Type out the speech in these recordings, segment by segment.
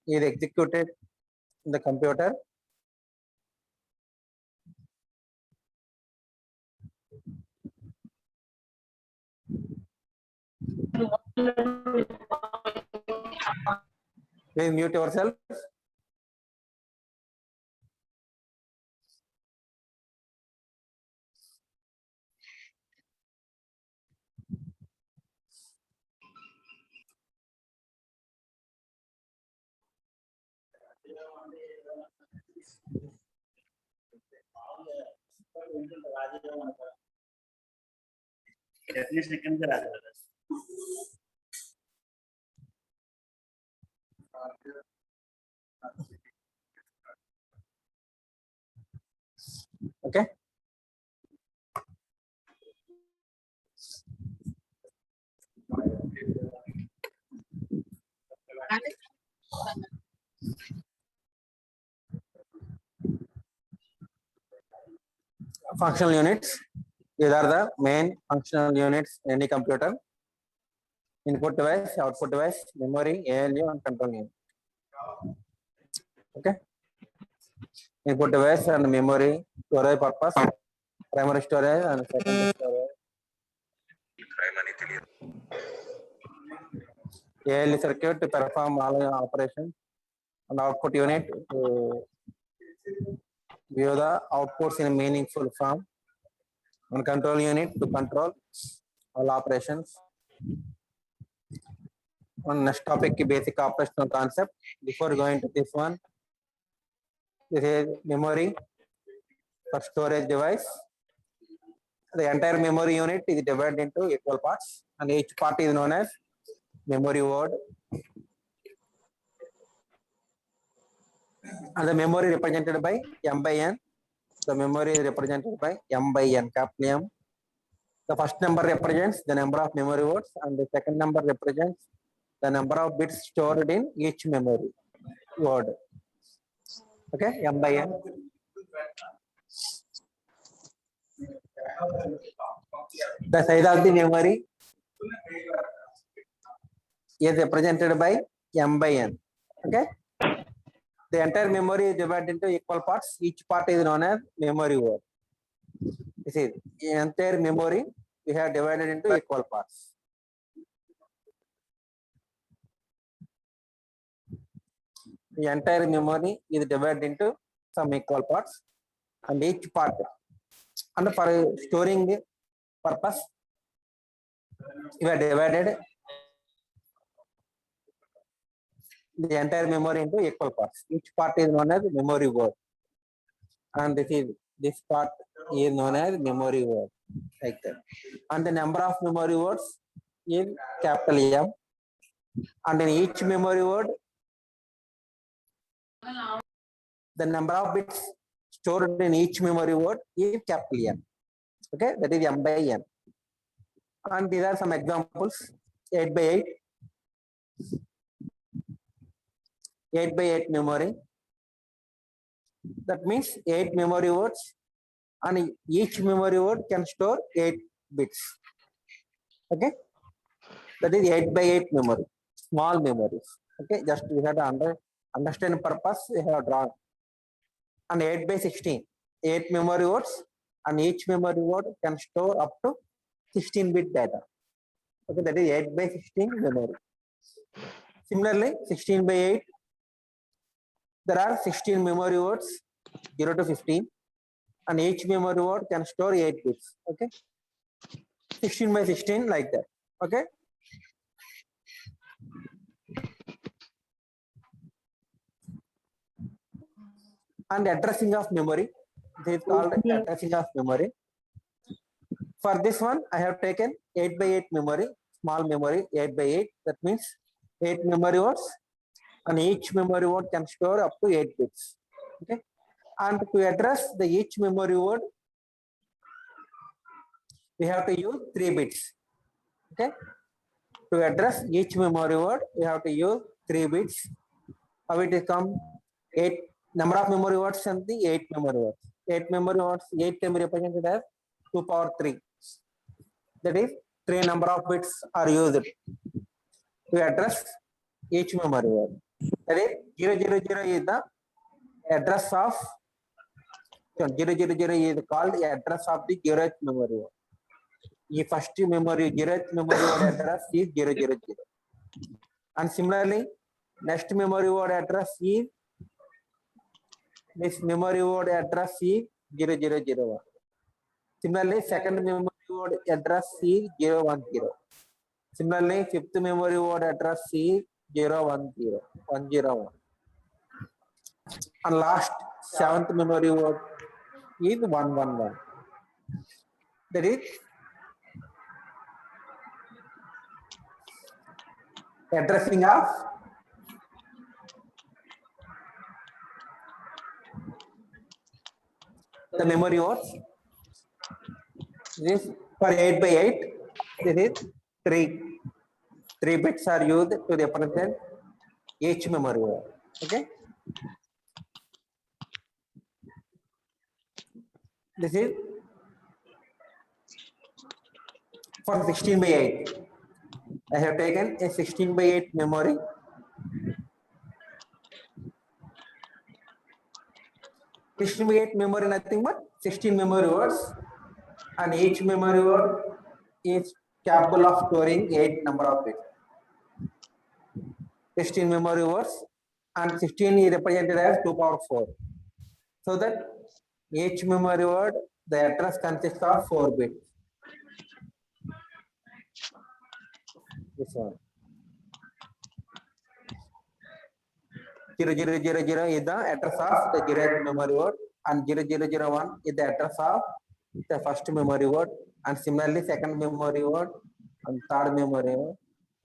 is executed in the computer. Please mute yourself. Okay. Functional units. These are the main functional units in any computer. Input device, output device, memory, ALU, and control unit. Okay. Input device and memory, storage purpose, primary storage and secondary storage. ALU circuit to perform all operations, and output unit to view the outputs in a meaningful form, and control unit to control all operations. On next topic, basic operational concept. Before going to this one, this is memory for storage device. The entire memory unit is divided into equal parts, and each part is known as memory word. And the memory represented by M by N. The memory is represented by M by N, capital M. The first number represents the number of memory words, and the second number represents the number of bits stored in each memory word. Okay, M by N. The size of the memory is represented by M by N. Okay. The entire memory is divided into equal parts. Each part is known as memory word. This is the entire memory we have divided into equal parts. The entire memory is divided into some equal parts, and each part, and for storing purpose, we have divided the entire memory into equal parts. Each part is known as memory word, and this part is known as memory word, like that. And the number of memory words is capital M, and in each memory word, the number of bits stored in each memory word is capital N. Okay, that is M by N. And these are some examples: 8 by 8, 8 by 8 memory. That means 8 memory words, and each memory word can store 8 bits. Okay, that is 8 by 8 memory, small memories. Okay, just we have to understand purpose we have drawn. And 8 by 16, 8 memory words, and each memory word can store up to 16-bit data. Okay, that is 8 by 16 memory. Similarly, 16 by 8, there are 16 memory words, 0 to 15, and each memory word can store 8 bits. Okay, 16 by 16, like that. Okay. And addressing of memory, this is called addressing of memory. For this one, I have taken 8 by 8 memory, small memory, 8 by 8. That means 8 memory words, and each memory word can store up to 8 bits. Okay. And to address the each memory word, we have to use 3 bits. Okay. To address each memory word, we have to use 3 bits. How it will come? 8 number of memory words and the 8 memory words. 8 memory words, 8 can be represented as 2 power 3. That is 3 number of bits are used to address each memory word. That is 000 is the address of 000 is called the address of the 0th memory word. The first memory 0th memory word address is 000. And similarly, next memory word address is this memory word address is 0001. Similarly, second memory word address is 010. Similarly, fifth memory word address is 010, 101. And last, seventh memory word is 111. That is addressing of the memory words. This for 8 by 8, this is 3 bits are used to represent each memory word. Okay. This is for 16 by 8. I have taken a 16 by 8 memory. Memory nothing but 16 memory words, and each memory word is capable of storing 8 number of bits. 16 memory words, and 16 is represented as 2 power 4. So that each memory word, the address consists of 4 bits. This one. 0000 is the address of the 0th memory word, and 0001 is the address of the first memory word, and similarly second memory word and third memory word.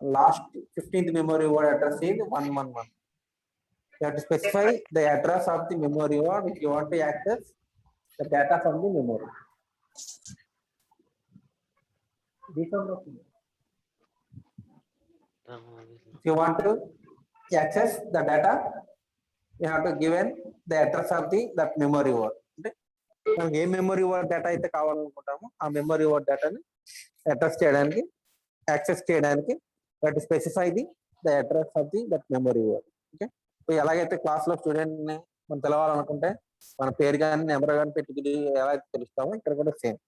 Last 15th memory word address is 111. You have to specify the address of the memory word if you want to access the data from the memory. If you want to access the data, you have to given the address of the that memory word. మనం ఏ memory word data అయితే కావాలనుకుంటామో ఆ memory word డేటాని address చేయడానికి access చేయడానికి that specify the address of that memory word. Okay. So ఎలాగైతే class లో student ని మనం తెలవాలనుకుంటే మన పేరు కానీ నెంబర్ కానీ పెట్టి ఎలా తెలుస్తామో ఇక్కడ కూడా సేమ్.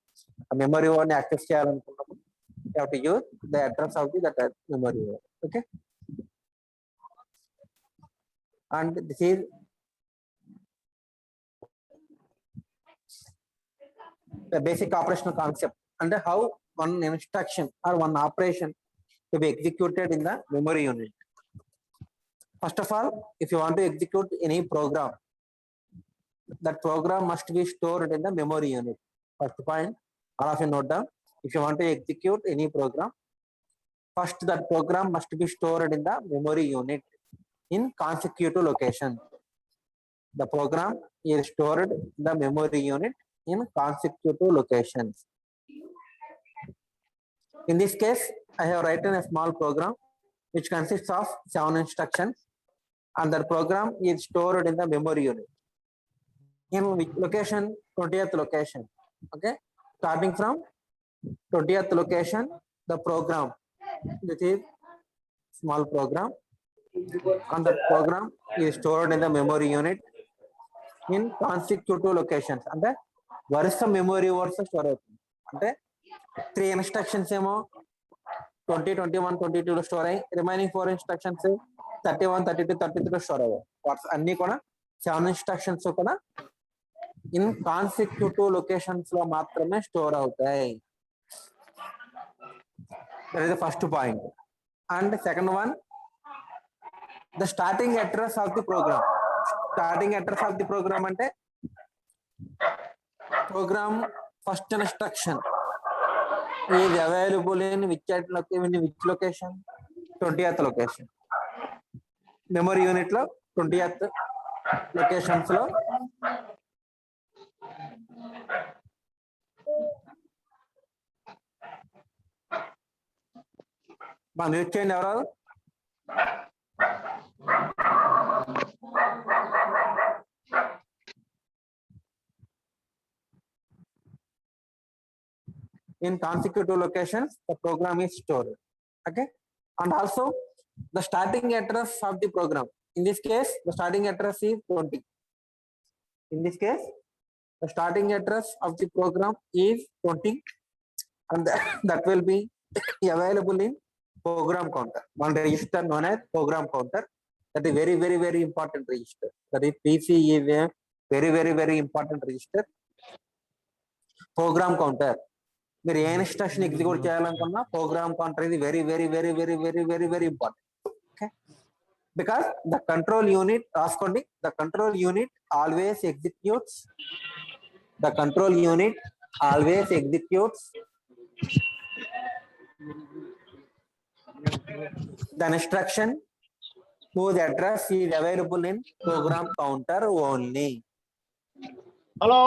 ఆ మెమరీ వర్డ్ ని యాక్సెస్ చేయాలనుకున్నప్పుడు you have to use the address of that memory word. Okay. And this is the basic operational concept and how one instruction or one operation to be executed in the memory unit. First of all, if you want to execute any program, that program must be stored in the memory unit. First point, all of you note down. If you want to execute any program, first that program must be stored in the memory unit in consecutive location. The program is stored in the memory unit in consecutive locations. In this case, I have written a small program which consists of 7 instructions, and the program is stored in the memory unit. In which location? 20th location. Okay. Starting from 20th location, the program, this is small program, and the program is stored in the memory unit in consecutive locations. అంటే వరుస memory words store అవుతుంది. అంటే 3 instructions ఏమో 20, 21, 22 లో store అయ్యి remaining 4 instructions 31, 32, 33 store అయ్యాయి. Words అన్ని కూడా 7 ఇన్స్ట్రక్షన్స్ కూడా ఇన్ కాన్సిక్యూటివ్ లొకేషన్స్ లో మాత్రమే స్టోర్ అవుతాయి. That is the first point. And the second one, the starting address of the program. Starting address of the program ante program first instruction is available in which location? 20th location. Memory unit lo 20th locations lo మనం use చేయండి ఎవరు. In consecutive locations, the program is stored. Okay. And also the starting address of the program. In this case, the starting address is 20. In this case, the starting address of the program is 20, and that will be available in program counter. One register known as program counter. That is very important register. That is PC is a very important register. Program counter. మీరు ఏ instruction execute చేయాలనుకున్నా program counter ఇది very important. Okay, because the control unit రాసుకోండి, the control unit always executes, the control unit always executes the instruction whose address is available in program counter only. Hello.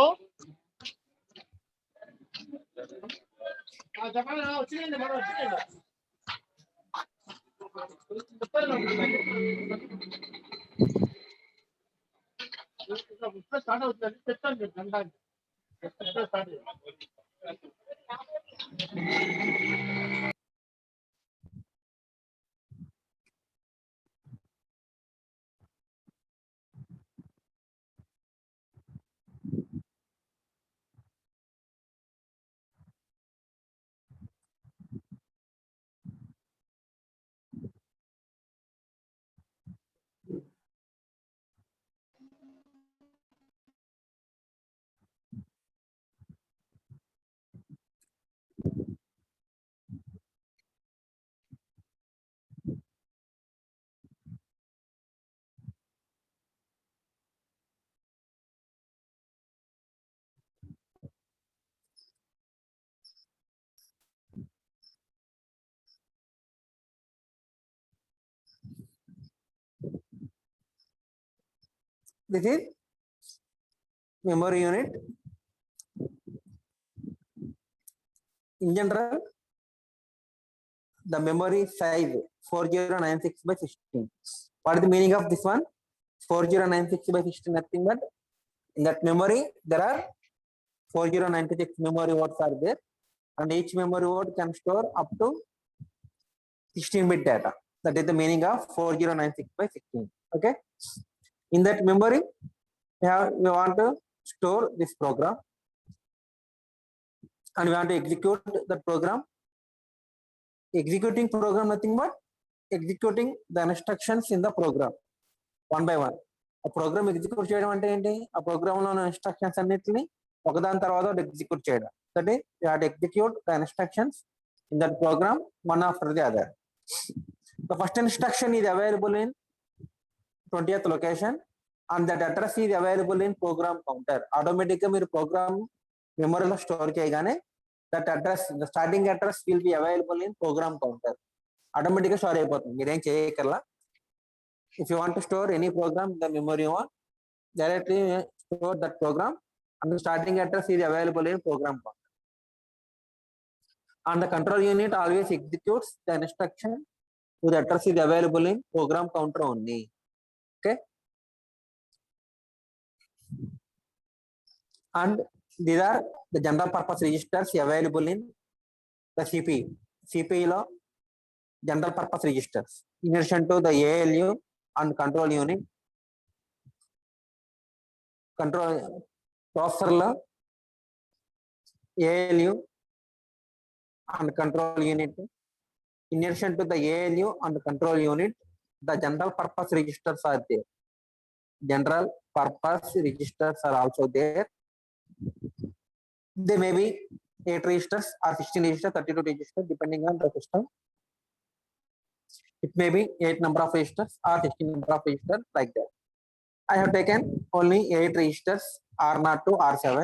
This is memory unit. In general, the memory size 4096 by 16. What is the meaning of this one? 4096 by 16, nothing but in that memory there are 4096 memory words are there, and each memory word can store up to 16-bit data. That is the meaning of 4096 by 16. Okay, in that memory we want to store this program, and we want to execute the program. Executing program nothing but executing the instructions in the program one by one. A program execute చేయడం అంటే ఏంటి? ఆ programme లో ఉన్న instructions అన్నిటిని ఒకదాని తర్వాత execute చేయడం. That is you have to execute the instructions in that program one after the other. The first instruction is available in 20th location, and that address is available in program counter. Automatic గా మీరు program మెమరీలో store చేయగానే that address, the starting address will be available in program counter. Automatic గా store అయిపోతుంది, మీరేం చేయక్కర్లా. If you want to store any program in the memory you want, directly store that program, and the starting address is available in program counter. And the control unit always executes the instruction whose address is available in program counter only. Okay, and these are the general purpose registers available in the CPU. CPU lo general purpose registers in addition to the ALU and control unit. Control processor lo ALU and control unit. In addition to the ALU and control unit, the general purpose registers are there. General purpose registers are also there. They may be 8 registers or 16 registers, 32 registers, depending on the system. It may be 8 number of registers or 16 number of registers, like that. I have taken only 8 registers, R0 to R7.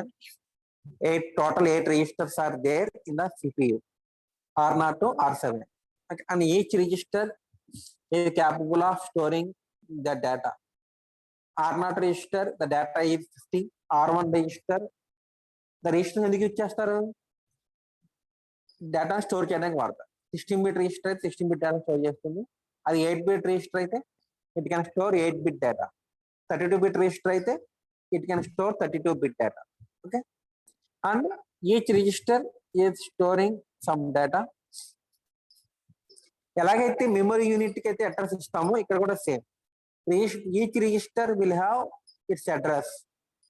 8 registers are there in the CPU, R0 to R7. Okay, and each register is capable of storing the data. R0 register, the data is 50. R1 register, the register ఎందుకు use చేస్తారు? Data store చేయడానికి వాడతారు. 16-bit register అయితే 16-bit data store చేస్తుంది. అది 8-bit register అయితే it can store 8-bit data. 32-bit register అయితే it can store 32-bit data. Okay, and each register is storing some data. ఎలాగైతే మెమరీ యూనిట్ కి అయితే అడ్రస్ ఇస్తామో ఇక్కడ కూడా same. each register will have its address.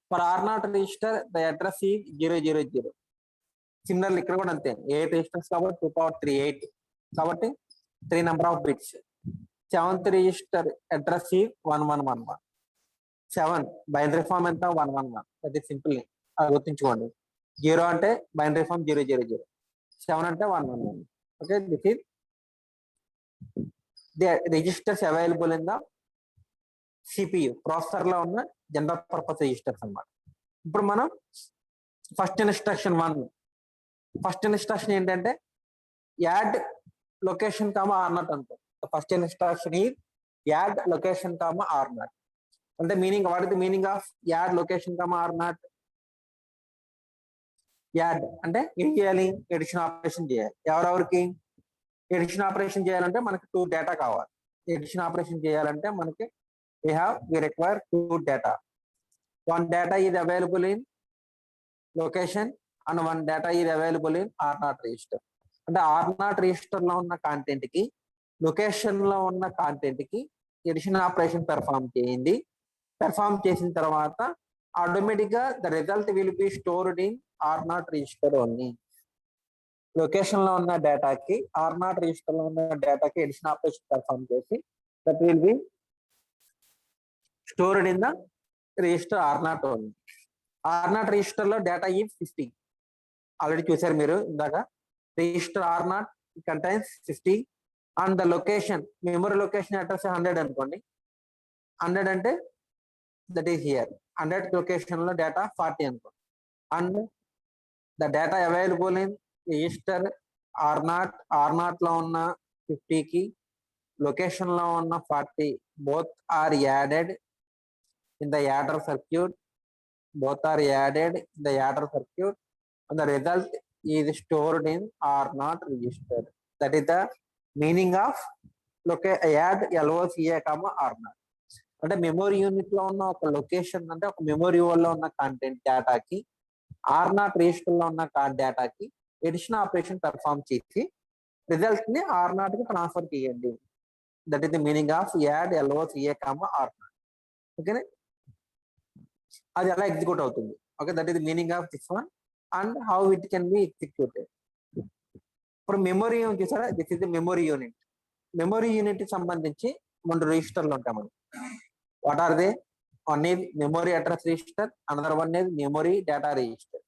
For R0 register, the address is 000. Similarly, ఇక్కడ కూడా అంతే 8 registers కాబట్టి 2 power 3 8 కాబట్టి 3 number of bits. 7th register address is 1111. 7 binary form ఎంత 111. అది సింపుల్ అది గుర్తుంచుకోండి. 0 అంటే బైనరీ ఫామ్ 000. 7 అంటే 111. Okay, this is the registers available in the CPU processor లో ఉన్న జనరల్ పర్పస్ రిజిస్టర్స్ అన్నమాట. ఇప్పుడు మనం ఫస్ట్ ఇన్స్ట్రక్షన్ ఏంటంటే యాడ్ లొకేషన్ కామా R0 అంటాం. First instruction is add location comma R0. అంటే meaning, what is the meaning of add location comma R0? Add అంటే ఏం చేయాలి? ఎడిషన్ ఆపరేషన్ చేయాలి. ఎవరెవరికి ఎడిషన్ ఆపరేషన్ చేయాలంటే మనకి 2 డేటా కావాలి. ఎడిషన్ ఆపరేషన్ చేయాలంటే మనకి we require 2 data. One data is available in location and one data is available in R0 register. అంటే R0 register లో ఉన్న కాంటెంట్ కి లొకేషన్ లో ఉన్న కాంటెంట్ కి ఎడిషన్ ఆపరేషన్ పెర్ఫామ్ చేయండి. పెర్ఫామ్ చేసిన తర్వాత ఆటోమేటిక్ గా the result will be stored in R0 register only. Location లో ఉన్న డేటాకి R0 రిజిస్టర్ లో ఉన్న డేటాకి ఎడిషన్ ఆపరేషన్ పెర్ఫామ్ చేసి that will B stored in the register R0 only. R0 register లో డేటా ఈ 50 ఆల్రెడీ చూసారు మీరు ఇందాక. Register R0 contains 50 and the location memory location address 100 అనుకోండి. 100 అంటే దట్ ఈస్ హియర్. 100 లొకేషన్ లో డేటా 40 అనుకోండి. And the data available in register R0 లో ఉన్న 50 కి లొకేషన్ లో ఉన్న 40 both are added in the adder circuit. And the result is stored in R0 register. That is the meaning of add LOCA, R0. అంటే memory unit లో ఉన్న ఒక location అంటే ఒక మెమరీ లో ఉన్న కంటెంట్ డేటాకి R0 రిజిస్టర్ లో ఉన్న డేటాకి ఎడిషన్ ఆపరేషన్ పెర్ఫామ్ చేసి రిజల్ట్ ని R0 కి ట్రాన్స్ఫర్ చేయండి. That is the meaning of add LOCA, R0. ఓకేనా? అది ఎలా ఎగ్జిక్యూట్ అవుతుంది. Okay, that is the meaning of this one and how it can be executed. ఇప్పుడు మెమరీ చూసారా, this is the memory unit. Memory unit కి సంబంధించి 2 రిజిస్టర్లు ఉంటాయి మనకి. What are they? One is memory address register, another one is memory data register.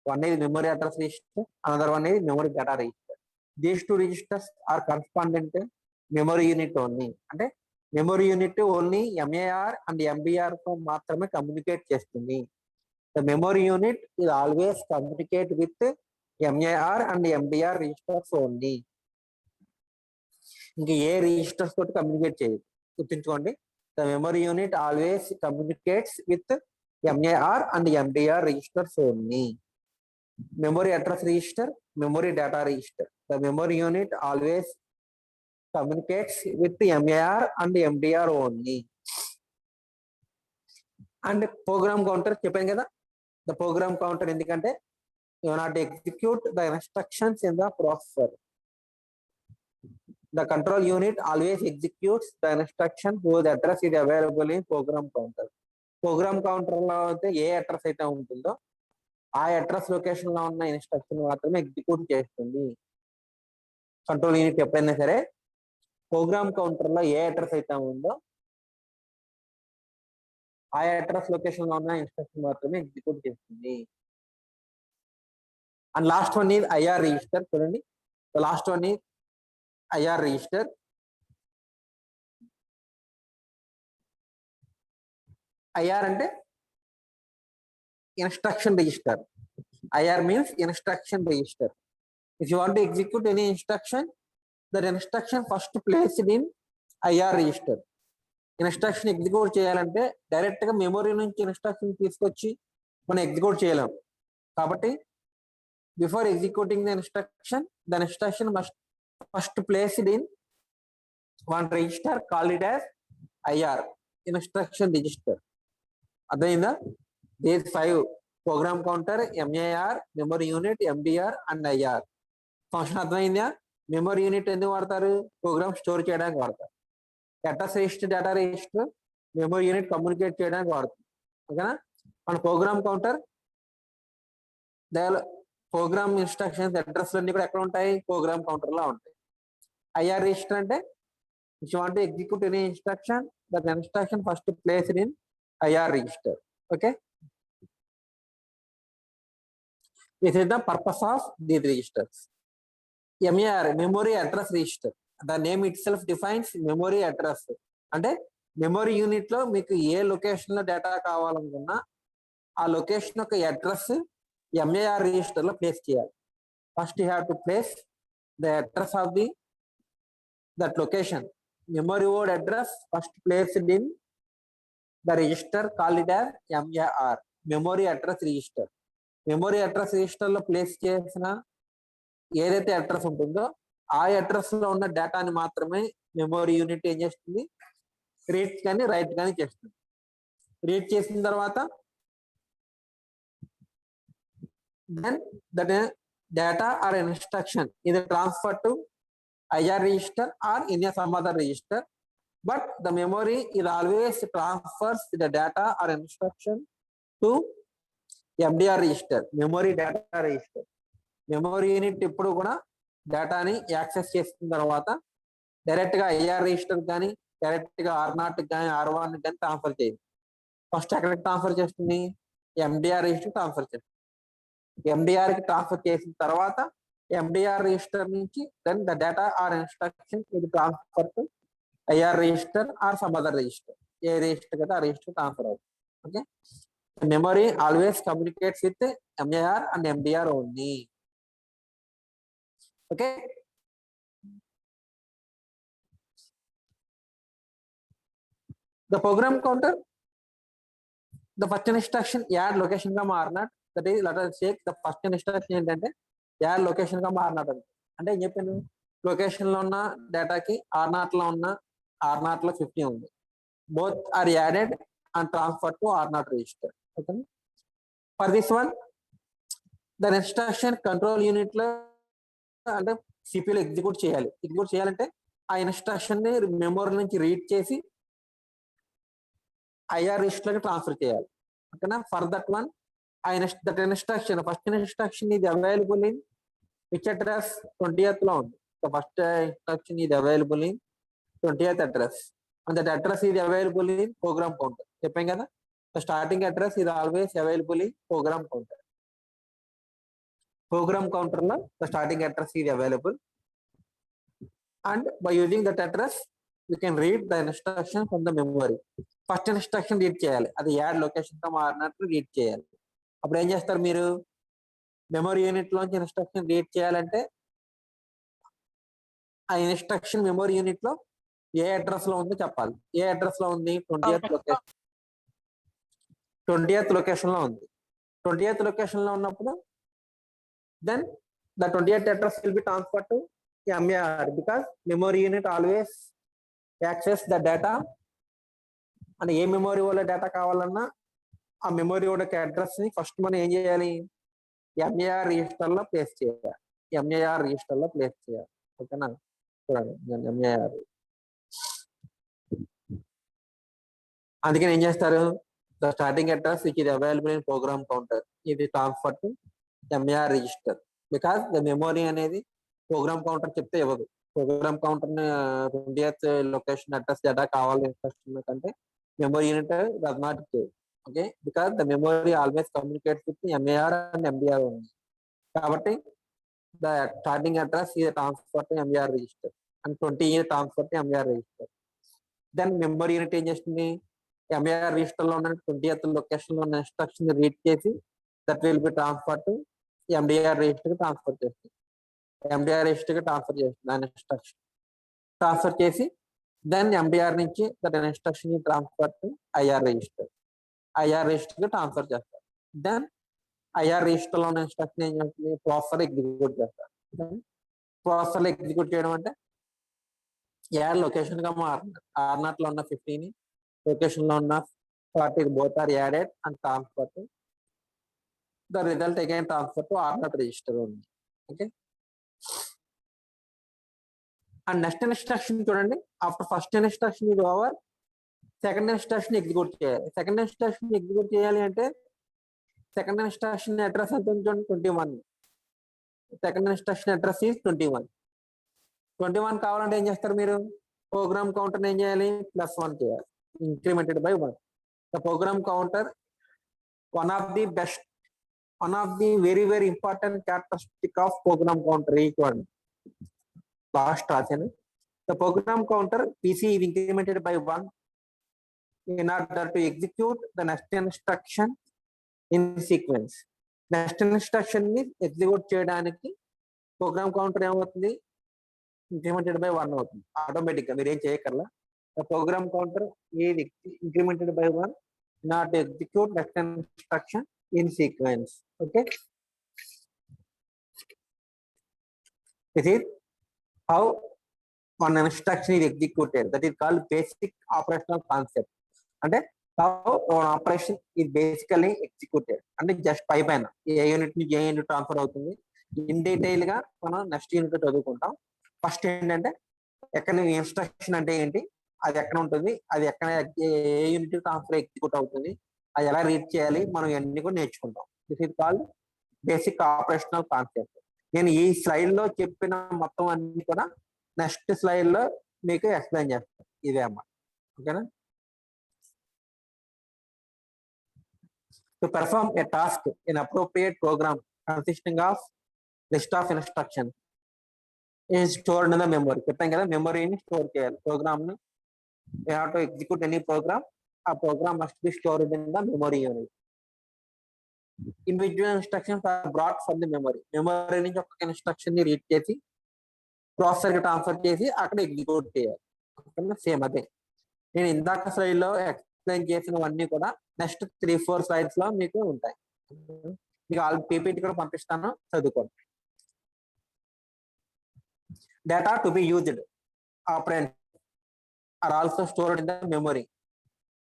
One is memory address register, another one is memory data register. These 2 registers are correspondent memory unit only. అంటే memory unit only MAR and MBR తో మాత్రమే communicate చేస్తుంది. The memory unit is always communicate with MAR and MBR registers only. ఇంకా ఏ registers తోటి communicate చేయదు. గుర్తుంచుకోండి, the memory unit always communicates with MAR and MBR registers only. Memory address register, memory data register. The memory unit always communicates with the MAR and MDR only. And program counter చెప్పాను కదా, the program counter ఎందుకంటే you not execute the instructions in the processor. The control unit always executes the instruction whose address is available in program counter. Program counter లో అయితే ఏ address అయితే ఉంటుందో ఆ address location లో ఉన్న ఇన్స్ట్రక్షన్ మాత్రమే execute చేస్తుంది. కంట్రోల్ యూనిట్ ఎప్పుడైనా సరే ప్రోగ్రామ్ కౌంటర్ లో ఏ అడ్రస్ అయితే ఉందో ఆ అడ్రస్ లొకేషన్ లో ఉన్న ఇన్స్ట్రక్షన్ మాత్రమే ఎగ్జిక్యూట్ చేస్తుంది. And last one is IR register. చూడండి, last one is IR register. IR అంటే instruction register. IR means instruction register. If you want to execute any instruction, that instruction first placed in IR register. Instruction execute చేయాలంటే direct గా memory నుంచి instruction తీసుకొచ్చి మనం execute చేయలేం. కాబట్టి before executing the instruction must first placed in one register called it as IR, instruction register. అర్థమైందా? These 5 program counter, MAR, memory unit, MDR and IR. Function అర్థమైందా? Memory unit ఎందుకు వాడతారు? Program store చేయడానికి వాడతారు. Address register data register memory unit communicate చేయడానికి వాడుతుంది. ఓకేనా. మన program counter program instructions address అన్ని కూడా ఎక్కడ ఉంటాయి, ప్రోగ్రామ్ కౌంటర్ లో ఉంటాయి. ఐఆర్ రిజిస్టర్ అంటే if you want to execute any instruction, that instruction first placed in IR register. Okay, this is the purpose of these registers. MER, memory address register, the name itself defines memory address. అంటే memory unit లో మీకు ఏ location లో data కావాలనుకున్నా ఆ location యొక్క address MAR register లో place చేయాలి. First you have to place the address of the that location. Memory word address first placed in the register, call it as MER, memory address register. Memory address register లో place చేసిన ఏదైతే address ఉంటుందో ఆ address లో ఉన్న డేటాని మాత్రమే memory unit ఏం చేస్తుంది, రీడ్ కానీ రైట్ కానీ చేస్తుంది. రీడ్ చేసిన తర్వాత then that data or instruction ఇది transfer to IR register or in a some other register, but the memory is always transfers the data or instruction to MDR register, memory data register. Memory unit ఇప్పుడు కూడా డేటాని access చేసిన తర్వాత direct గా IR register కానీ direct గా R0 కానీ R1 కానీ ట్రాన్స్ఫర్ చేయండి. ఫస్ట్ ఎక్కడికి ట్రాన్స్ఫర్ చేస్తుంది, MDR రిజిస్టర్ ట్రాన్స్ఫర్ చేస్తుంది. MDR కి ట్రాన్స్ఫర్ చేసిన తర్వాత MDR register నుంచి then the data or instruction is transferred to IR register or some other register. A register కదా ఆ register transfer అవుతుంది. Okay, the memory always communicates with MER and MDR only. Okay, the program counter, the first instruction add location గా R0, that is let us check the first instruction ఏంటంటే add location గా R0 అంటే ఏం చెప్పాను, location లో ఉన్న డేటాకి R0 లో ఉన్న R0 లో 50 ఉంది. Both are added and transfer to R0 register. Okay, for this one the instruction control unit లో అంటే సిపియూలో ఎగ్జిక్యూట్ చేయాలి. ఎగ్జిక్యూట్ చేయాలంటే ఆ ఇన్స్ట్రక్షన్ ని మెమరీ నుంచి రీడ్ చేసి ఐఆర్ రిజిస్టర్ కి ట్రాన్స్ఫర్ చేయాలి. ఓకేనా. For that one that instruction, first instruction is available in which address, 20th లో ఉంది. The first instruction is available in 20th address and that address is available in program counter. చెప్పాం కదా, the starting address is always available in program counter. Program counter లో the starting address is available and by using that address you can read the instruction from the memory. First instruction read చేయాలి, అది add location తో మారినట్లు read చేయాలి. అప్పుడు ఏం చేస్తారు మీరు, memory unit లోంచి ఇన్స్ట్రక్షన్ రీడ్ చేయాలంటే ఆ ఇన్స్ట్రక్షన్ మెమరీ యూనిట్ లో ఏ అడ్రస్ లో ఉందో చెప్పాలి. ఏ అడ్రస్ లో ఉంది, 20th లొకేషన్, 20th లొకేషన్ లో ఉంది. 20th లొకేషన్ లో ఉన్నప్పుడు then the 20th address will be transfer to MER because memory unit always access the data. అంటే ఏ మెమరీ వల్ల డేటా కావాలన్నా ఆ మెమరీ యొక్క అడ్రస్ ని ఫస్ట్ మనం ఏం చేయాలి, MER రిజిస్టర్ లో ప్లేస్ చేయాలి. MER రిజిస్టర్ లో ప్లేస్ చేయాలి. ఓకేనా, చూడండి MER. అందుకని ఏం చేస్తారు, ద స్టార్టింగ్ అడ్రస్ విచ్ ఇది అవైలబుల్ ఇన్ ప్రోగ్రామ్ కౌంటర్ ఇది transfer to MER register because the memory అనేది ప్రోగ్రామ్ కౌంటర్ చెప్తే ఇవ్వదు. Program counter 20th location address data కావాలి ఇన్స్ట్రక్షన్ కంటే memory unit does not give. Okay, because the memory always communicates with the MER and MDR only. కాబట్టి the starting address is transferred to MER register and 20 is transferred to MER register. Then memory unit ఏం చేస్తుంది, MER register లో ఉన్న 20th location లో ఉన్న instruction read చేసి that will be transferred to MDR register కి transfer చేస్తుంది. MDR register కి ట్రాన్స్ఫర్ చేస్తుంది దాని ఇన్స్ట్రక్షన్ ట్రాన్స్ఫర్ చేసి దెన్ MDR నుంచి that instruction is transferred to IR register. IR register కి ట్రాన్స్ఫర్ చేస్తారు. దెన్ IR రిజిస్టర్ లో ఉన్న ఇన్స్ట్రక్షన్ ఏం చేస్తుంది, ప్రాసెసర్ ఎగ్జిక్యూట్ చేస్తారు. ప్రాసెసర్ ఎగ్జిక్యూట్ చేయడం అంటే యాడ్ లొకేషన్ గా R0 లో ఉన్న 50 లొకేషన్ లో ఉన్న 40 both are added and transfer to the result again transfer to R0 register ఉంది. ఓకే, అండ్ నెక్స్ట్ ఇన్స్ట్రక్షన్ చూడండి, ఆఫ్టర్ ఫస్ట్ ఇన్స్ట్రక్షన్ ఇది ఓవర్, సెకండ్ ఇన్స్ట్రక్షన్ ఎగ్జిక్యూట్ చేయాలి. సెకండ్ ఇన్స్ట్రక్షన్ ఎగ్జిక్యూట్ చేయాలి అంటే సెకండ్ ఇన్స్ట్రక్షన్ అడ్రస్ ఎంత చూడండి, 21. Second instruction address is 21. 21 కావాలంటే ఏం చేస్తారు మీరు, ప్రోగ్రామ్ కౌంటర్ ఏం చేయాలి, +1 చేయాలి, incremented by 1. The program counter one of the very important characteristic of program counter equal last రాశాను. The program counter PC is incremented by 1 in order to execute the next instruction in sequence. Next instruction ని execute చేయడానికి program counter ఏమవుతుంది, incremented by 1 అవుతుంది automatic గా, మీరు ఏం చేయకర్లా. The program counter is incremented by 1 in order to execute next instruction in sequence. Okay, this is how one instruction is executed. That is called basic operational concept. అంటే how an operation is basically executed అంటే just పైన ఏ unit నుంచి ఏ unit transfer అవుతుంది in detail గా మనం next unit చదువుకుంటాం. First ఏంటంటే ఎక్కడ ఇన్స్ట్రక్షన్ అంటే ఏంటి, అది ఎక్కడ ఉంటుంది, అది ఎక్కడ ఏ యూనిట్ ట్రాన్స్ఫర్ ఎగ్జిక్యూట్ అవుతుంది, అది ఎలా రీడ్ చేయాలి, మనం ఇవన్నీ కూడా నేర్చుకుంటాం. This is called basic operational concept. నేను ఈ స్లైడ్ లో చెప్పిన మొత్తం అన్ని కూడా నెక్స్ట్ స్లైడ్ లో మీకు ఎక్స్ప్లెయిన్ చేస్తాను. ఇదే అన్నమాట. ఓకేనా. To perform a task in appropriate program consisting of list of instructions is stored in the memory. చెప్పాం కదా, మెమరీని స్టోర్ చేయాలి. ప్రోగ్రామ్ ని you have to execute any program, a program must be stored in the memory unit. Individual instructions are brought from the memory. Memory నుంచి ఒక instruction ని read చేసి processor కి ట్రాన్స్ఫర్ చేసి అక్కడ ఎగ్జిక్యూట్ చేయాలి. సేమ్ అదే నేను ఇందాక స్లైడ్ లో ఎక్స్ప్లెయిన్ చేసినవన్నీ కూడా నెక్స్ట్ 3-4 స్లైడ్స్ లో మీకు ఉంటాయి. మీకు ఆల్ పీపీటీ కూడా పంపిస్తాను, చదువుకోండి. Data to be used operand are also stored in the memory.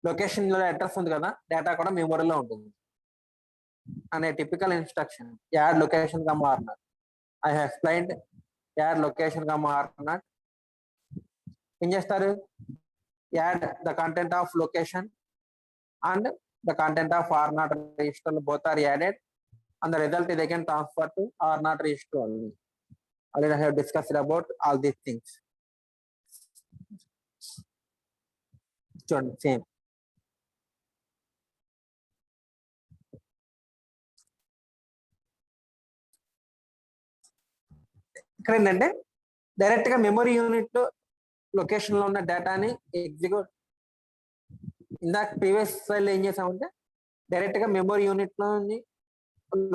Location లో అడ్రస్ ఉంది కదా, డేటా కూడా మెమరీలో ఉంటుంది. అనే typical instruction add location comma R naught. I have explained add location comma R naught. ఏం చేస్తారు, add the content of location and the content of R0 register both are added, and the result is again transferred to R0 register only. Already I have discussed about all these things. Same. ఇక్కడ ఏంటంటే direct గా memory unit location లో ఉన్న డేటాని execute, ఇందాక previous slide లో ఏం చేసామంటే డైరెక్ట్ గా మెమరీ యూనిట్ లో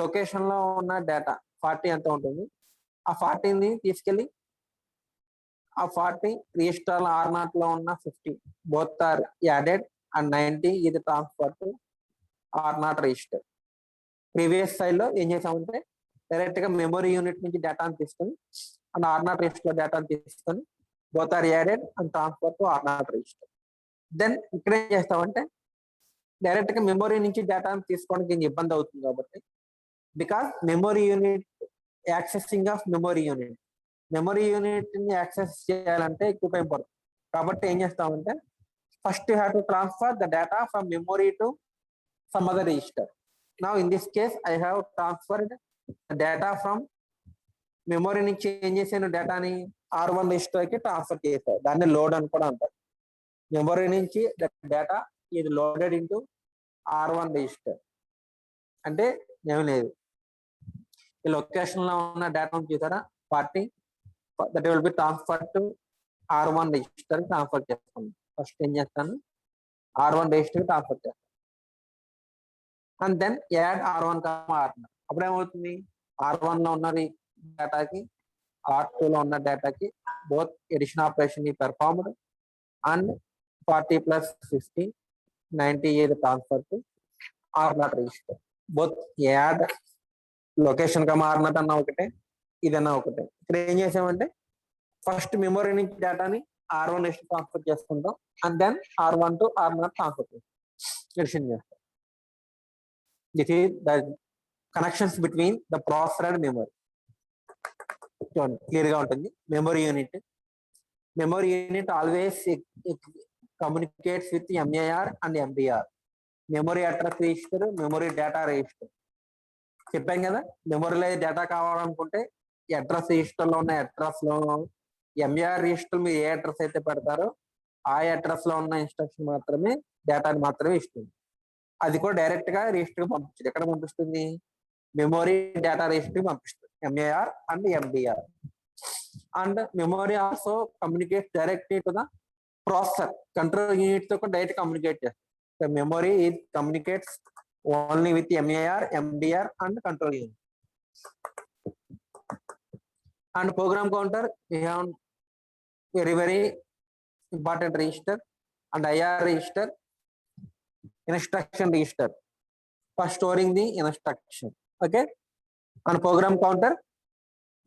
లొకేషన్ లో ఉన్న డేటా 40 ఎంత ఉంటుంది, ఆ 40ని తీసుకెళ్లి ఆ 40 రిజిస్టర్ R0 లో ఉన్న 50 బోత్ ఆర్ యాడెడ్ అండ్ 90 ఇది transfer to R0 register. Previous slide లో ఏం చేసామంటే డైరెక్ట్ గా మెమరీ యూనిట్ నుంచి డేటాను తీసుకొని అండ్ R0 రిజిస్టర్ లో డేటాను తీసుకొని both are added and transfer to R0 register. Then ఇక్కడ ఏం చేస్తామంటే డైరెక్ట్ గా మెమరీ నుంచి డేటాను తీసుకోవడానికి ఇబ్బంది అవుతుంది కాబట్టి, because memory unit accessing of memory unit ని యాక్సెస్ చేయాలంటే ఎక్కువ టైం పడుతుంది. కాబట్టి ఏం చేస్తామంటే first you have to transfer the data from memory to some other register. Now in this case I have transferred data from memory నుంచి ఏం చేశాను, డేటాని R1 రిజిస్టర్ కి ట్రాన్స్ఫర్ చేశాను. దాన్ని లోడ్ అని కూడా అంటారు. మెమరీ నుంచి డేటా ఇది లోడెడ్ ఇంటూ R1 రిజిస్టర్. అంటే ఏమి లేదు, ఈ లొకేషన్ లో ఉన్న డేటా చూసారా 40, that will be transfer to R1 register transfer చేస్తాను. ఫస్ట్ ఏం చేస్తాను, R1 రిజిస్టర్ ట్రాన్స్ఫర్ చేస్తాను and then add R1 R0. అప్పుడు ఏమవుతుంది, R1 లో ఉన్న డేటాకి R2 లో ఉన్న డేటాకి both addition operation performed and 40 plus 50 90 is transferred to R0 register. Both add location comma R0 అన్న ఒకటే, ఇదన్నా ఒకటే. ఇక్కడ ఏం చేసామంటే ఫస్ట్ మెమరీ నుంచి డేటాని R1 రిజిస్టర్ ట్రాన్స్ఫర్ చేసుకుంటాం and then R1 to R0 transfer చేస్తాం. This is the connections between the processor and memory. Clear గా ఉంటుంది. Memory unit memory unit always communicates with MAR and MDR. Memory address register, memory data register. చెప్పాం కదా, మెమరీలో data కావాలనుకుంటే address register లో ఉన్న address లో ఎంఏఆర్ రిజిస్టర్ మీరు ఏ అడ్రస్ అయితే పెడతారో ఆ అడ్రస్ లో ఉన్న ఇన్స్ట్రక్షన్ మాత్రమే డేటాని మాత్రమే ఇస్తుంది. అది కూడా డైరెక్ట్ గా రిజిస్టర్ పంపిస్తుంది. ఎక్కడ పంపిస్తుంది? మెమరీ డేటా రిజిస్టర్ పంపిస్తుంది, MAR and MDR. And memory also communicate directly to the processor. Control unit తో కూడా డైరెక్ట్ కమ్యూనికేట్ చేస్తుంది. The memory it communicates only with MAR, MDR and control unit. And program counter, we have very important register and IR register, instruction register for storing the instruction. Okay. And program counter,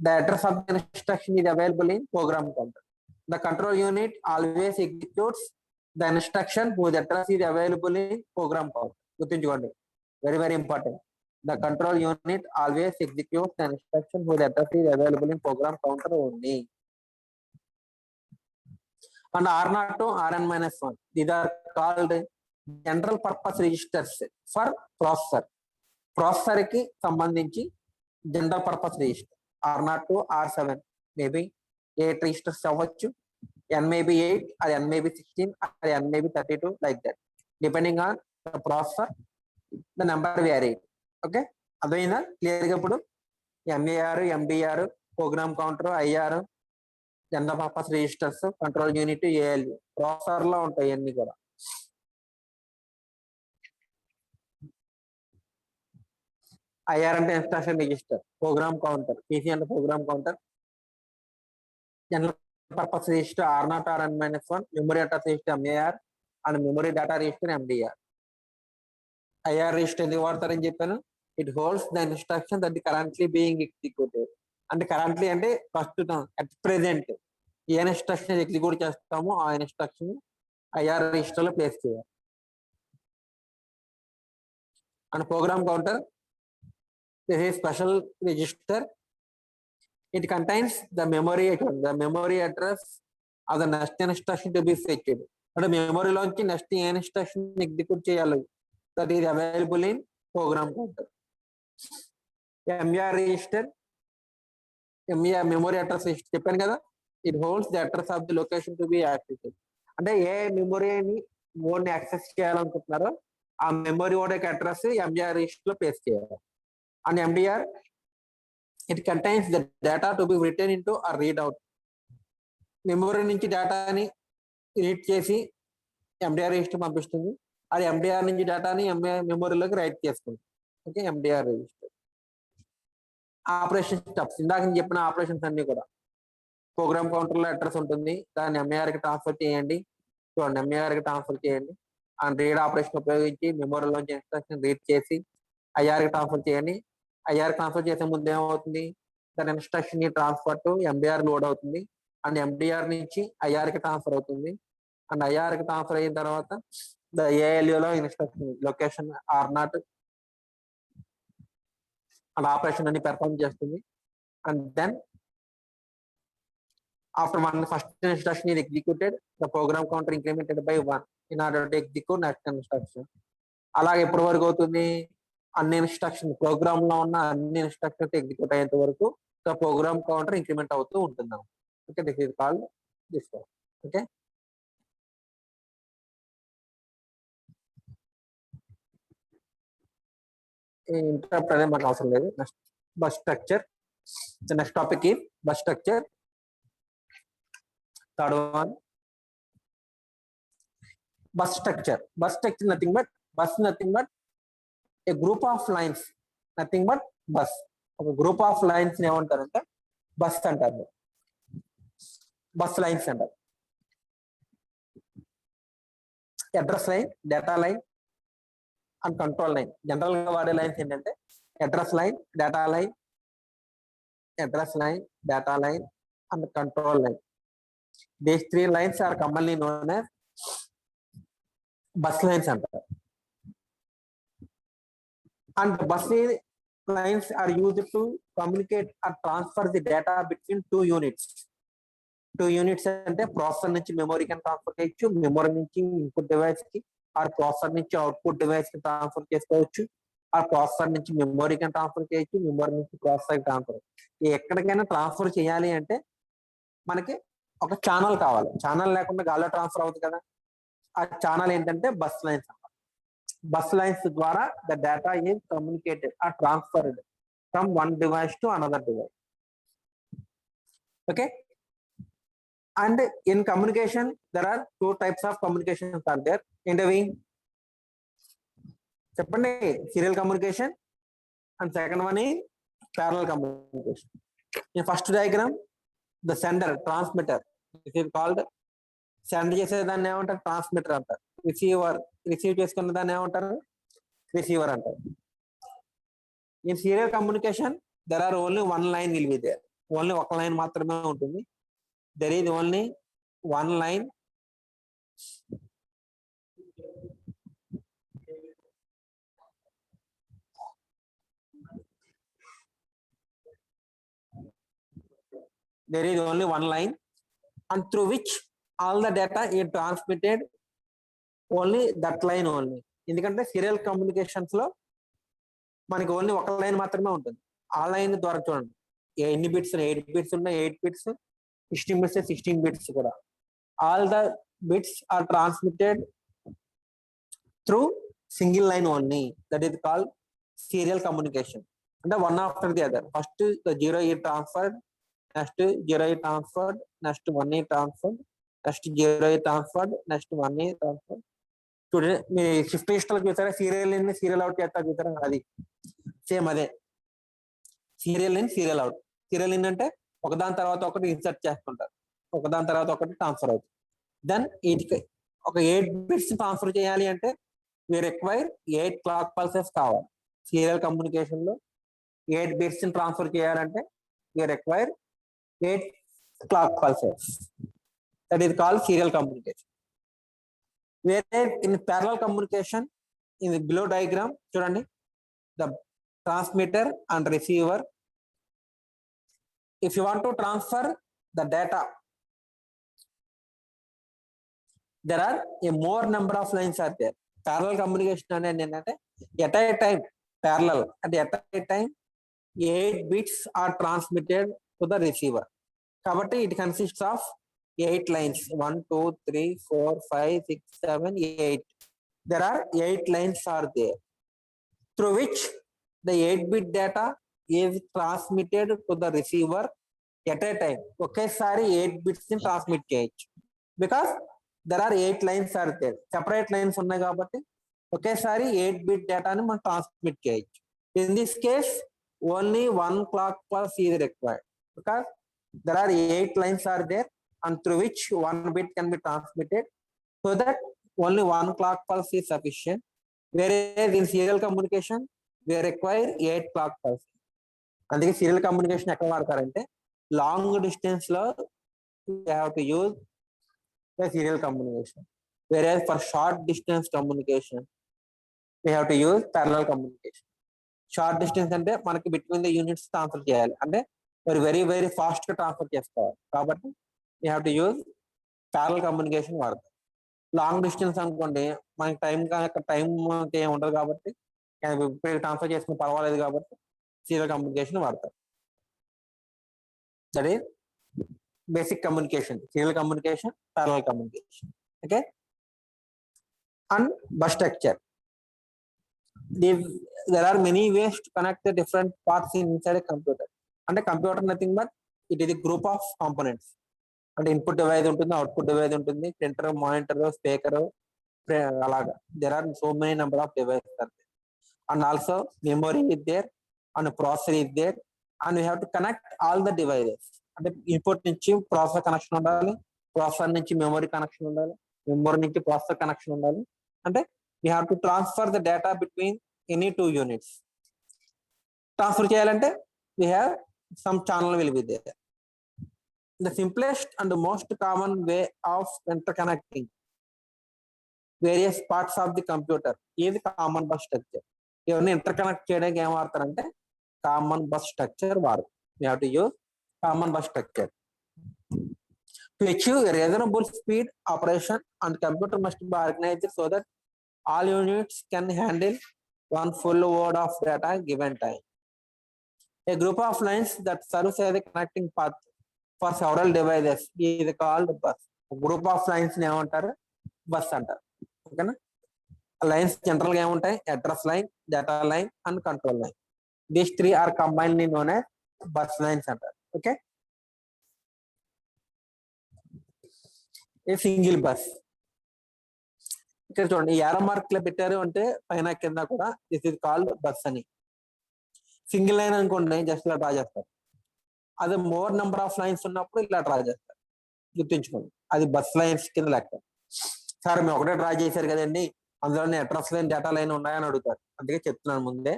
the address of the instruction is available in program counter. The control unit always executes the instruction whose address is available in program counter. గుర్తుంచుకోండి, very important. The control unit always executes the instruction whose address is available in program counter only. And R0 to Rn-1, these are called general purpose registers for processor. Processor కి సంబంధించి general purpose register R0 to R7 maybe 8 registers అవ్వచ్చు. N may be 8 or N may be 16 or N may be 32, like that. Depending on the processor, the number varies. Okay. అదైనా clear గా ఇప్పుడు MAR, MDR, program counter, IR, general purpose registers, control unit, ALU processor లో ఉంటాయి అన్ని కూడా. IR అంటే instruction register, program counter, PC అంటే program counter, general purpose register R0 Rn-1, memory address register MAR and memory data register MDR. IR register ఎందుకు వాడతారని చెప్పాను, it holds the instruction that is currently being executed. అంటే currently అంటే ప్రస్తుతం, at present A instruction execute చేస్తామో ఆ instruction IR register లో place చేయాలి. And program counter, this is special register. It contains the memory address of the next instruction to be fetched. అంటే మెమరీలోంచి next ఏ ఇన్స్ట్రక్షన్ ఎగ్జిక్యూట్ చేయాలి, that is available in program counter. MR register, MR memory address register చెప్పాను కదా, it holds the address of the location to be accessed. అంటే ఏ మెమరీని మోడ్ని యాక్సెస్ చేయాలనుకుంటున్నారో ఆ మెమరీ మోడ్ యొక్క అడ్రస్ ఎంఆర్ రిజిస్టర్ లో ప్లేస్ చేయాలి. And MDR, it contains the data to be written into a readout. Memory నుంచి డేటాని రీడ్ చేసి ఎండిఆర్ రిజిస్టర్ పంపిస్తుంది. అది ఎండిఆర్ నుంచి డేటాని మెమరీలోకి రైట్ చేస్తుంది. Okay, MDR register. Operation steps, ఇందాక నేను చెప్పిన ఆపరేషన్స్ అన్ని కూడా ప్రోగ్రామ్ కౌంటర్ లో అడ్రస్ ఉంటుంది, దాన్ని ఎంఏఆర్ కి ట్రాన్స్ఫర్ చేయండి. చూడండి, ఎంఏఆర్ కి ట్రాన్స్ఫర్ చేయండి. అండ్ రీడ్ ఆపరేషన్ ఉపయోగించి మెమరీలోంచి ఇన్స్ట్రక్షన్ రీడ్ చేసి ఐఆర్ కి ట్రాన్స్ఫర్ చేయండి. ఐఆర్ ట్రాన్స్ఫర్ చేసే ముందు ఏమవుతుంది, దాని instruction transfer to MDR load అవుతుంది. అండ్ ఎండిఆర్ నుంచి ఐఆర్ కి ట్రాన్స్ఫర్ అవుతుంది. అండ్ ఐఆర్ కి ట్రాన్స్ఫర్ అయిన తర్వాత ఏఎల్యూలో instruction location R0 and operation అన్ని పెర్ఫార్మ్ చేస్తుంది. And then after one first instruction is executed, the program counter incremented by 1 in order to execute next instruction. అలాగే ఎప్పటి వరకు అవుతుంది, అన్ని ఇన్స్ట్రక్షన్ ప్రోగ్రామ్ లో ఉన్న అన్ని ఇన్స్ట్రక్షన్స్ ఎగ్జిక్యూట్ అయ్యేంత వరకు ప్రోగ్రామ్ కౌంటర్ ఇంక్రిమెంట్ అవుతూ ఉంటుంది. Okay, this is called this. Okay, interrupt అదే మనకు అవసరం లేదు. Next bus structure. Next topic ఈ bus structure. Third one, bus structure. Bus structure nothing but a group of lines, nothing but bus. ఒక group of lines ఏమంటారంటే bus అంటారు, bus lines అంటారు. Address line, data line and control line. General గా వాడే లైన్స్ ఏంటంటే address line, data line, and control line. These 3 lines are commonly known as bus lines అంటారు. And the bus lines are used to communicate or transfer the data between 2 units. 2 units అంటే processor నుంచి మెమరీకి transfer చేయొచ్చు, memory నుంచి input device కి, are processor నుంచి output device కి transfer చేసుకోవచ్చు, ఆ ప్రాసెసర్ నుంచి మెమరీకి ట్రాన్స్ఫర్ చేయొచ్చు, మెమరీ నుంచి ప్రాసెసర్ ట్రాన్స్ఫర్. ఎక్కడికైనా ట్రాన్స్ఫర్ చేయాలి అంటే మనకి ఒక ఛానల్ కావాలి. ఛానల్ లేకుండా గాల్లో ట్రాన్స్ఫర్ అవుతుంది కదా. ఆ ఛానల్ ఏంటంటే బస్ లైన్స్. బస్ లైన్స్ ద్వారా the data is communicated or transferred from one device to another device. Okay, and in communication there are two types of communications are there. ఏంటవి చెప్పండి? Serial communication and second one is parallel communication. In first diagram, the sender transmitter, it is called send చేసేదాన్ని ఏమంటారు? Transmitter అంటారు. Receive చేసుకున్న దాన్ని ఏమంటారు? Receiver అంటారు. In serial communication there are only one line will be there. Only ఒక line మాత్రమే ఉంటుంది. There is only one line. There is only one line and through which all the data is transmitted, only that line only. ఎందుకంటే serial communications లో మనకి only ఒక line మాత్రమే ఉంటుంది. ఆ లైన్ ద్వారా చూడండి ఎన్ని బిట్స్, 8 బిట్స్ ఉన్నాయి, 8 బిట్స్, 16 బిట్స్, 16 బిట్స్ కూడా. All the bits are transmitted through single line only. That is called serial communication. అంటే one after the other. First 0 is transferred, next 0 is transferred, next 1 is transferred, next 0 is transferred, next 1 is transferred. చూడండి మీ shift లిస్ట్లో చూసారా? Serial in serial out చేస్తా చూసారా? అది same అదే serial in serial out. Serial in అంటే ఒకదాని తర్వాత ఒకటి ఇన్సర్ట్ చేస్తుంటారు, ఒకదాని తర్వాత ఒకటి ట్రాన్స్ఫర్ అవుతుంది. దెన్ వీటికి ఒక 8 బిట్స్ ట్రాన్స్ఫర్ చేయాలి అంటే we require 8 క్లాక్ పల్సెస్ కావాలి. సీరియల్ కమ్యూనికేషన్ లో 8 బిట్స్ ట్రాన్స్ఫర్ చేయాలంటే we require 8 clock pulses. That is called serial communication. వేరే in parallel communication, in the below diagram చూడండి, the transmitter and receiver. If you want to transfer the data, there are a more number of lines are there. Parallel communication అనేది ఏంటంటే at a time parallel and at a time 8 bits are transmitted to the receiver. కాబట్టి it consists of 8 lines. 1 2 3 4 5 6 7 8. There are 8 lines are there through which the 8-bit data is transmitted to the receiver at a time. ఒకేసారి 8 bits ని transmit చేయొచ్చు. Because there are 8 lines are there. Separate lines ఉన్నాయి కాబట్టి ఒకేసారి 8-bit డేటాని మనం transmit చేయొచ్చు. In this case only 1 clock pulse is required because there are 8 lines are there and through which 1 bit can be transmitted, so that only 1 clock pulse is sufficient. Whereas in serial communication we require 8 clock pulse. అందుకే serial communication ఎక్కడ వాడతారంటే long distance లో we have to use the serial communication. Whereas for short distance communication we have to use parallel communication. Short distance అంటే మనకి between the units transfer చేయాలి అంటే very very fast గా transfer చేసుకోవాలి కాబట్టి we have to use parallel communication వాడతాం. Long distance అనుకోండి మనకి టైం ఏమి ఉండదు కాబట్టి ట్రాన్స్ఫర్ చేసుకుని పర్వాలేదు కాబట్టి సీరియల్ కమ్యూనికేషన్ వాడతారు. That is basic communication, serial communication, parallel communication. Okay, and bus structure. There are many ways to connect the different parts inside a computer. అంటే computer nothing but it is group of components. అంటే input device ఉంటుంది, output device ఉంటుంది, printer, monitor, speaker, అలాగా. There are so many number of devices are there and also memory is there and processor is there and you have to connect all the devices. అంటే input నుంచి processor connection ఉండాలి, processor నుంచి memory connection ఉండాలి, memory నుంచి processor connection ఉండాలి. అంటే you have to transfer the data between any 2 units. Transfer చేయాలంటే we have some channel will be there. The simplest and the most common way of interconnecting various parts of the computer is common bus structure. ఇవన్నీ interconnect చేయడానికి ఏం వాడతారంటే common bus structure వాడతారు. We have to use common bus structure. To achieve a reasonable speed operation, and computer must be organized so that all units can handle one full word of data given time. A group of lines that serves as a connecting path for several devices is called bus. A group of lines ని ఏమంటారు? Bus అంటారు. ఓకేనా? Lines general గా ఏముంటాయి? Address line, data line and control line. These three are combined in known as bus lines అంటారు. Okay, a single bus. ఇక్కడ చూడండి arrow mark లో పెట్టారు అంటే పైన కింద కూడా దిస్ ఇస్ కాల్డ్ బస్ అని. సింగిల్ లైన్ అనుకోండి జస్ట్ ఇలా డ్రా చేస్తారు. అదే మోర్ నెంబర్ ఆఫ్ లైన్స్ ఉన్నప్పుడు ఇలా డ్రా చేస్తారు. గుర్తుంచుకోండి, అది బస్ లైన్స్ కింద లెక్క. సార్ మేము ఒకటే డ్రా చేశారు కదండి, అందులోనే అడ్రస్ లైన్, డేటా లైన్ ఉన్నాయని అడుగుతారు. అందుకే చెప్తున్నాను ముందే,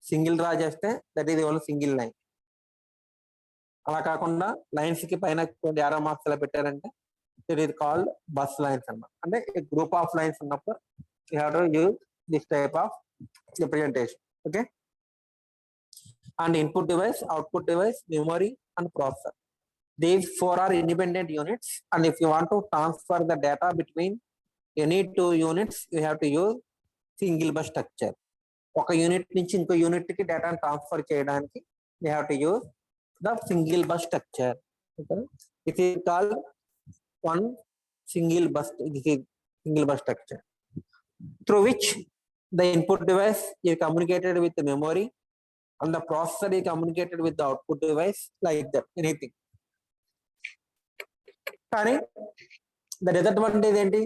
సింగిల్ డ్రా చేస్తే that is only single line. అలా కాకుండా లైన్స్ కి పైన యారో మార్క్స్ ఇలా పెట్టారంటే it is called bus lines అన్నమాట. అంటే గ్రూప్ ఆఫ్ లైన్స్ ఉన్నప్పుడు you have to use this type of representation. Okay, and input device, output device, memory and processor. These four are independent units, and if you want to transfer the data between any two units, you have to use single bus structure. ఒక unit నుంచి ఇంకో unit కి డేటాను transfer చేయడానికి you have to use the single bus structure. Okay, it is called one single bus. This is single bus structure through which the input device is communicated with the memory and the processor is communicated with the output device, like that, anything. కానీ the disadvantage ఏంటి?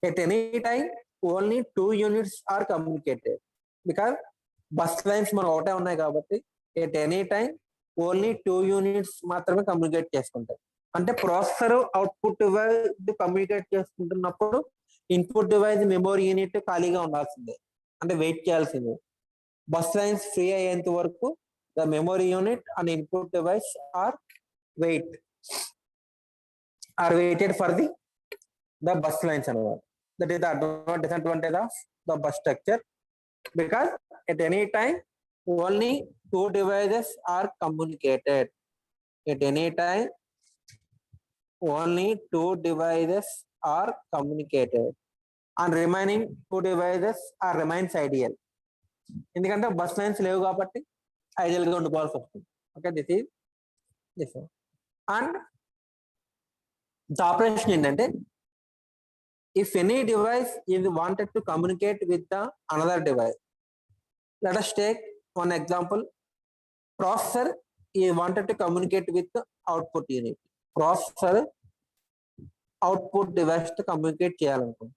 At any time only two units are communicated because bus lines మనం ఒకటే ఉన్నాయి కాబట్టి at any time only two units మాత్రమే communicate చేసుకుంటాయి. అంటే processor output device communicate చేసుకుంటున్నప్పుడు ఇన్పుట్ డివైస్ మెమరీ యూనిట్ ఖాళీగా ఉండాల్సిందే, అంటే వెయిట్ చేయాల్సిందే. బస్ లైన్స్ ఫ్రీ అయ్యేంత వరకు the memory unit and input device are waited for the bus lines అనమాట. That is the disadvantage of the bus structure, because at any time only two devices are communicated. At any time only two devices are communicated and remaining two devices are remains ideal. ఎందుకంటే bus lines లేవు కాబట్టి ideal గా ఉండిపోవాల్సి వస్తుంది. Okay, this is this and the operation ఏంటంటే if any device is wanted to communicate with the another device, let us take one example. Processor is wanted to communicate with the output unit. Processor output device తో communicate చేయాలనుకుంటుంది,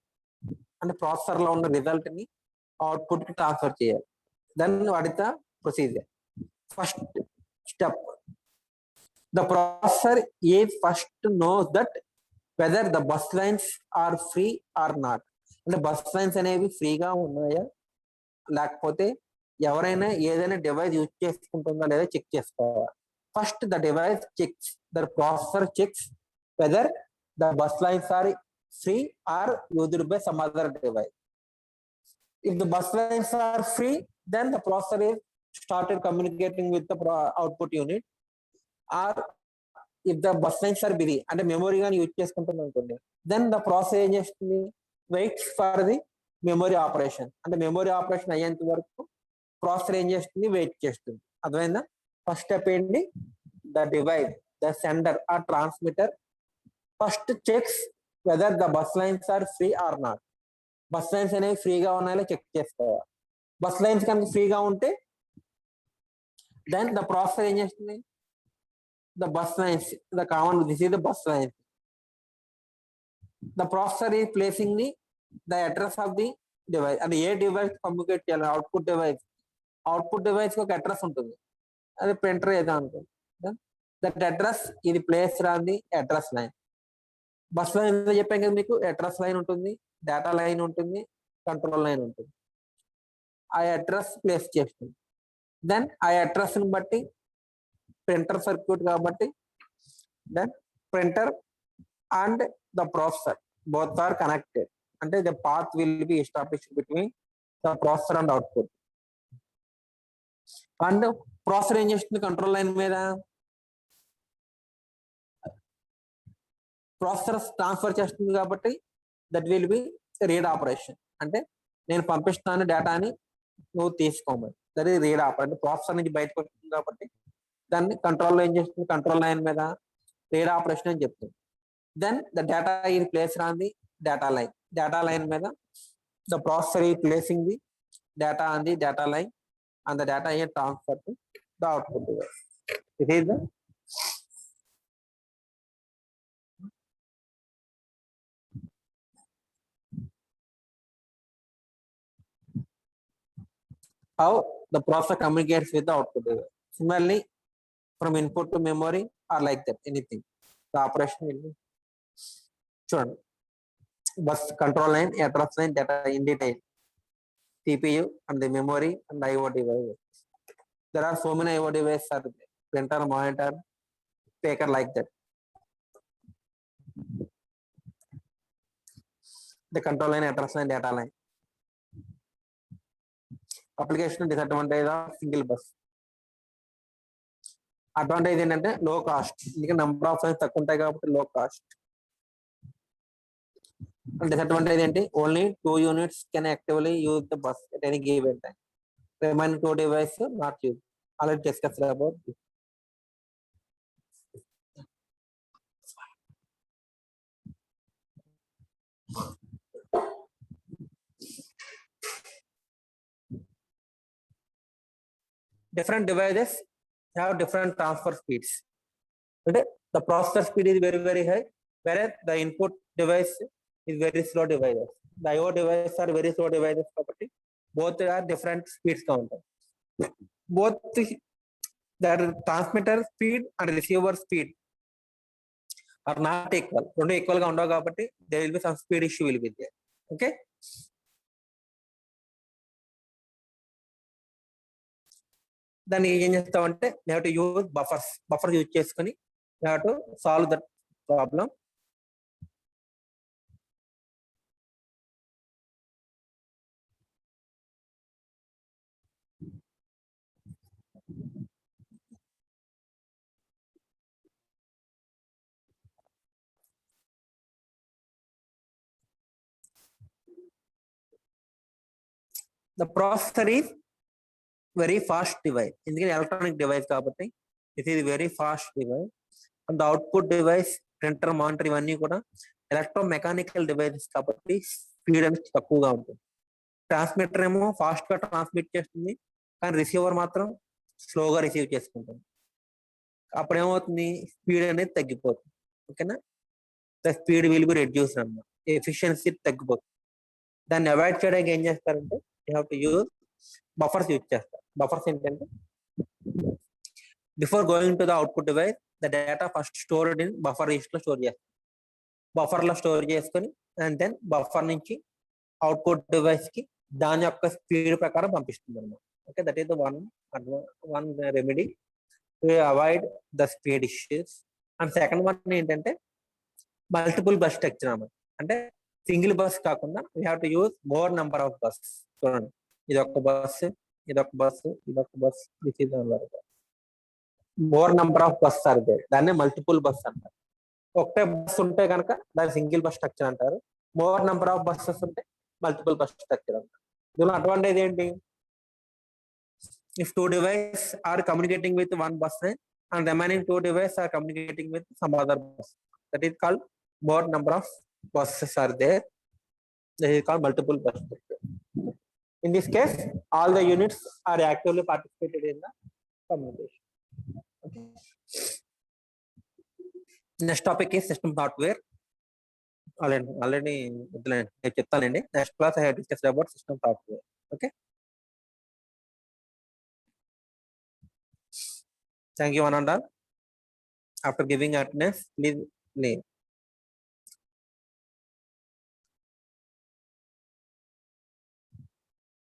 అంటే processor లో ఉన్న result ని output కి transfer చేయాలి. Then what is the procedure? First step, the processor is first knows that whether the bus lines are free or not. అంటే bus lines అనేవి ఫ్రీగా ఉన్నాయా లేకపోతే ఎవరైనా ఏదైనా డివైస్ యూజ్ చేసుకుంటుందా లేదా చెక్ చేసుకోవాలి. First the device checks, the processor checks whether the bus lines are free or used by some other device. If the bus lines are free, then the processor is started communicating with the output unit. Or if the bus lines are busy and the memory gan use chestuntunna anukondi, then the processor just waits for the memory operation, and the memory operation ayyanta varaku processor em chestundi, wait chestundi. Advainda first step enti, the device, the sender or transmitter first checks whether the bus lines are free or not. Bus lines అనేవి ఫ్రీగా ఉన్నాయో check చేసుకోవాలి. Bus lines కనుక ఫ్రీగా ఉంటే then the processor ఏం చేస్తుంది? The bus lines, the common, this is the bus lines. The processor is placing the address of the device. అది ఏ డివైస్ కమ్యూనికేట్ చేయాలి? Output device. అవుట్పుట్ డివైస్ కి ఒక అడ్రస్ ఉంటుంది, అది ప్రింటర్ ఏదో అనుకోండి. దట్ అడ్రస్ ఇది place on the address line. Bus line చెప్పాం కదా మీకు, అడ్రస్ లైన్ ఉంటుంది, డేటా లైన్ ఉంటుంది, కంట్రోల్ లైన్ ఉంటుంది. ఆ అడ్రస్ ప్లేస్ చేస్తుంది. దెన్ ఆ అడ్రస్ ని బట్టి ప్రింటర్ సర్క్యూట్ కాబట్టి then printer and the processor both are connected. అంటే the path will be established between the processor and output. And processor ఏం చేస్తుంది? కంట్రోల్ లైన్ మీద ప్రాసెసర్ ట్రాన్స్ఫర్ చేస్తుంది కాబట్టి that will be read operation. అంటే నేను పంపిస్తాను డేటాని నువ్వు తీసుకోమని, that is read operation. Processor నుంచి బయటకు వస్తుంది కాబట్టి దాన్ని కంట్రోల్లో ఏం చేస్తుంది, కంట్రోల్ లైన్ మీద రీడ్ ఆపరేషన్ అని చెప్తుంది. Then the data is placed on the data line మీద the processor is placing the data on the data line and the data is transferred to the output device. This is the how the processor communicates with the output device. Similarly, from input to memory or like that, anything. The operation will be shown. Bus control line, address line, data in detail. CPU and the memory and the IO devices. There are so many IO devices, are there. Printer, monitor, taker, like that. The control line, address line, data line. Application disadvantage of single bus. Advantage ఏంటంటే లో cost, ఇంకా number of lines తక్కువ ఉంటాయి కాబట్టి లో cost. Disadvantage ఏంటి, only 2 units can actively use the bus at any given time. Remaining 2 devices not use. Already discuss about this. Different devices have different transfer speeds. Okay, the processor speed is very very high, whereas the input device is very slow devices. The IO devices are very slow devices property. Both are different speeds counter. Both the transmitter speed and receiver speed are not equal. Don't equal ga undavu kabatti there will be some speed issue will be there. Okay. దాన్ని ఏం చేస్తామంటే you have to use buffers use చేసుకొని you have to solve that problem. The processor is very fast device. ఎందుకంటే electronic device కాబట్టి it is very fast device. And the output device, printer, monitor ఇవన్నీ కూడా electromechanical devices కాబట్టి speed అనేది తక్కువగా ఉంటుంది. Transmitter ఏమో ఫాస్ట్ గా ట్రాన్స్మిట్ చేస్తుంది, కానీ రిసీవర్ మాత్రం స్లోగా రిసీవ్ చేసుకుంటుంది. అప్పుడు ఏమవుతుంది, స్పీడ్ అనేది తగ్గిపోతుంది. ఓకేనా, the speed will be reduce అన్నమాట, ఎఫిషియన్సీ తగ్గిపోతుంది. దాన్ని అవాయిడ్ చేయడానికి ఏం చేస్తారంటే you have to use buffers use చేస్తారు. బఫర్స్ ఏంటంటే before going to the output device the data first stored in buffer list లో స్టోర్ చేస్తారు. బఫర్ లో స్టోర్ చేసుకొని అండ్ దెన్ బఫర్ నుంచి అవుట్పుట్ డివైస్ కి దాని యొక్క స్పీడ్ ప్రకారం పంపిస్తుంది అన్నమాట. Okay, that is the one remedy to avoid the speed issues. And second one ఏంటంటే మల్టిపుల్ బస్ స్ట్రక్చర్ అన్నమాట. అంటే సింగిల్ బస్ కాకుండా we have to use more number of bus. చూడండి, ఇదొక బస్సు, ఇదొక బస్సు, ఇదొక bus, this is more number of bus are there. దాన్ని multiple bus అంటారు. ఒకటే బస్ ఉంటే కనుక దాన్ని సింగిల్ బస్ స్ట్రక్చర్ అంటారు. మోర్ నెంబర్ ఆఫ్ బస్సెస్ ఉంటే మల్టిపుల్ బస్ స్ట్రక్చర్ అంటారు. దీనిలో అడ్వాంటేజ్ ఏంటి, if 2 devices are communicating with one bus and remaining 2 devices are communicating with some other bus, that is called more number of buses are there. That is called multiple bus structure. In this case, all the units are actively participated in the communication. Okay. Next topic is system hardware. Already నేను చెప్తానండి. Next class I have discussed about system software. Okay. Thank you one and all. After giving attendance, please leave.